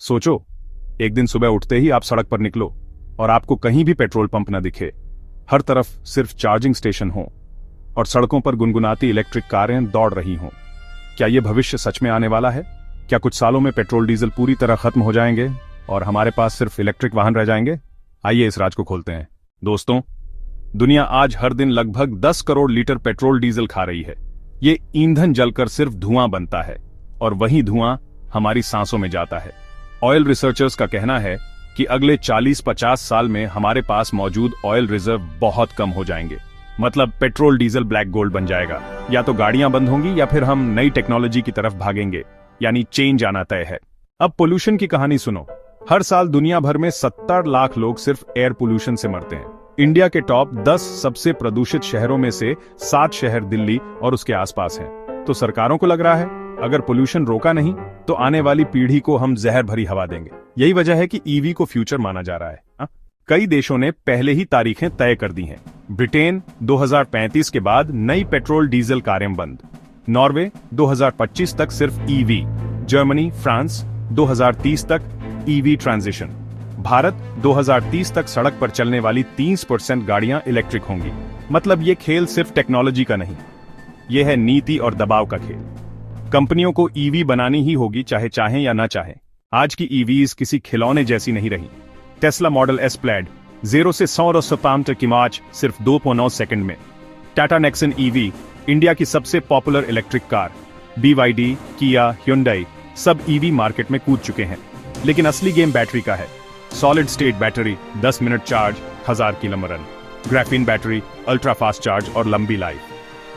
सोचो, एक दिन सुबह उठते ही आप सड़क पर निकलो और आपको कहीं भी पेट्रोल पंप न दिखे। हर तरफ सिर्फ चार्जिंग स्टेशन हो और सड़कों पर गुनगुनाती इलेक्ट्रिक कारें दौड़ रही हों। क्या यह भविष्य सच में आने वाला है? क्या कुछ सालों में पेट्रोल डीजल पूरी तरह खत्म हो जाएंगे और हमारे पास सिर्फ इलेक्ट्रिक वाहन रह जाएंगे? आइए इस राज को खोलते हैं। दोस्तों, दुनिया आज हर दिन लगभग 10 करोड़ लीटर पेट्रोल डीजल खा रही है। ये ईंधन जलकर सिर्फ धुआं बनता है और वही धुआं हमारी सांसों में जाता है। ऑयल रिसर्चर्स का कहना है कि अगले 40-50 साल में हमारे पास मौजूद ऑयल रिजर्व बहुत कम हो जाएंगे। मतलब पेट्रोल डीजल ब्लैक गोल्ड बन जाएगा। या तो गाड़ियां बंद होंगी या फिर हम नई टेक्नोलॉजी की तरफ भागेंगे, यानी चेंज आना तय है। अब पोल्यूशन की कहानी सुनो। हर साल दुनिया भर में 70 लाख लोग सिर्फ एयर पोल्यूशन से मरते हैं। इंडिया के टॉप 10 सबसे प्रदूषित शहरों में से 7 शहर दिल्ली और उसके आसपास हैं। तो सरकारों को लग रहा है अगर पोल्यूशन रोका नहीं तो आने वाली पीढ़ी को हम जहर भरी हवा देंगे। यही वजह है कि ईवी को फ्यूचर माना जा रहा है। कई देशों ने पहले ही तारीखें तय कर दी हैं। ब्रिटेन 2035 के बाद नई पेट्रोल डीजल कारें बंद। नॉर्वे 2025 तक सिर्फ ईवी। जर्मनी, फ्रांस 2030 तक ईवी ट्रांजिशन। भारत 2030 तक सड़क पर चलने वाली 30% गाड़ियां इलेक्ट्रिक होंगी। मतलब ये खेल सिर्फ टेक्नोलॉजी का नहीं, यह है नीति और दबाव का खेल। कंपनियों को ईवी बनानी ही होगी, चाहे चाहें या ना चाहें। आज की ईवीज किसी खिलौने जैसी नहीं रही। टेस्ला मॉडल एस प्लेड 0 से 100 की मार्च सिर्फ 2.9 सेकंड में। टाटा नेक्सन ईवी इंडिया की सबसे पॉपुलर इलेक्ट्रिक कार। BYD, किया, Hyundai सब ईवी मार्केट में कूद चुके हैं। लेकिन असली गेम बैटरी का है। Solid state battery 10 minute charge, 1000 kilometre run. Graphene battery ultra fast charge और लंबी लाइफ।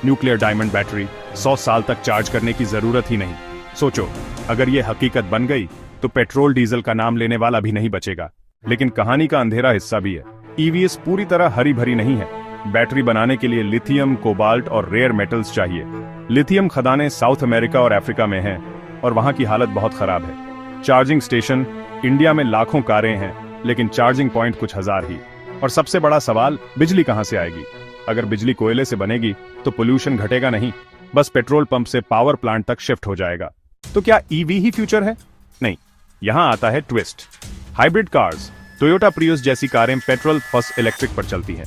न्यूक्लियर डायमंड बैटरी 100 साल तक चार्ज करने की जरूरत ही नहीं। सोचो, अगर ये हकीकत बन गई तो पेट्रोल डीजल का नाम लेने वाला भी नहीं बचेगा। लेकिन कहानी का अंधेरा हिस्सा भी है। ईवीएस पूरी तरह हरी भरी नहीं है। बैटरी बनाने के लिए लिथियम, कोबाल्ट और रेयर मेटल्स चाहिए। लिथियम खदानें साउथ अमेरिका और अफ्रीका में हैं और वहां की हालत बहुत खराब है। चार्जिंग स्टेशन इंडिया में लाखों कारें हैं, लेकिन चार्जिंग पॉइंट कुछ हजार ही। और सबसे बड़ा सवाल, बिजली कहां से आएगी? अगर बिजली कोयले से बनेगी तो पोल्यूशन घटेगा नहीं, बस पेट्रोल पंप से पावर प्लांट तक शिफ्ट हो जाएगा। तो क्या ईवी ही फ्यूचर है? नहीं, यहां आता है twist. Hybrid cars. Toyota Prius जैसी कारें पेट्रोल प्लस इलेक्ट्रिक पर चलती हैं।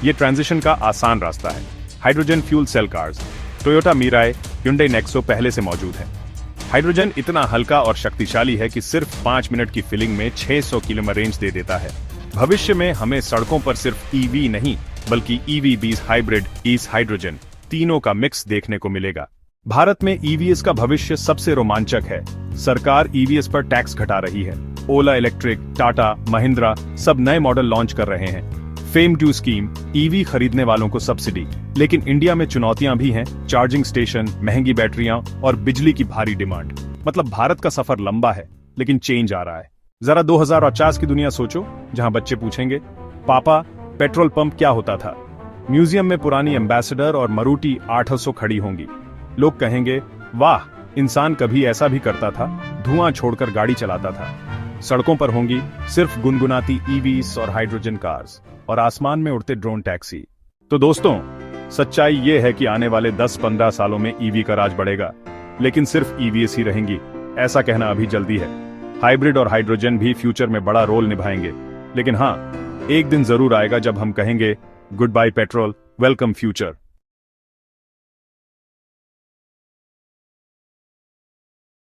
ये ट्रांजिशन का आसान रास्ता है। Hydrogen fuel cell cars. Toyota Mirai, Hyundai Nexo पहले से मौजूद है। हाइड्रोजन इतना हल्का और शक्तिशाली है कि सिर्फ 5 मिनट की फिलिंग में 600 किलोमीटर रेंज दे देता है। भविष्य में हमें सड़कों पर सिर्फ ईवी नहीं बल्कि ईवी बीस हाइब्रिड ईस हाइड्रोजन तीनों का मिक्स देखने को मिलेगा। भारत में ईवीएस का भविष्य सबसे रोमांचक है। सरकार ईवीएस पर टैक्स घटा रही है। ओला इलेक्ट्रिक, टाटा, महिंद्रा सब नए मॉडल लॉन्च कर रहे हैं। फेम टू स्कीम, ईवी खरीदने वालों को सब्सिडी। लेकिन इंडिया में चुनौतियां भी हैं। चार्जिंग स्टेशन, महंगी बैटरियां और बिजली की भारी डिमांड। मतलब भारत का सफर लंबा है, लेकिन चेंज आ रहा है। जरा 2050 की दुनिया सोचो, जहां बच्चे पूछेंगे, पापा पेट्रोल पंप क्या होता था? म्यूजियम में पुरानी एम्बेसडर और मारुति 800 खड़ी होंगी। लोग कहेंगे, वाह, इंसान कभी ऐसा भी करता था, धुआं छोड़कर गाड़ी चलाता था। सड़कों पर होंगी सिर्फ गुनगुनाती ईवीस और हाइड्रोजन कार्स और आसमान में उड़ते ड्रोन टैक्सी। तो दोस्तों, सच्चाई ये है कि आने वाले 10-15 सालों में ईवी का राज बढ़ेगा, लेकिन सिर्फ ईवीएस ही रहेंगी ऐसा कहना अभी जल्दी है। हाइब्रिड और हाइड्रोजन भी फ्यूचर में बड़ा रोल निभाएंगे। लेकिन हाँ, एक दिन जरूर आएगा जब हम कहेंगे, goodbye petrol, welcome future.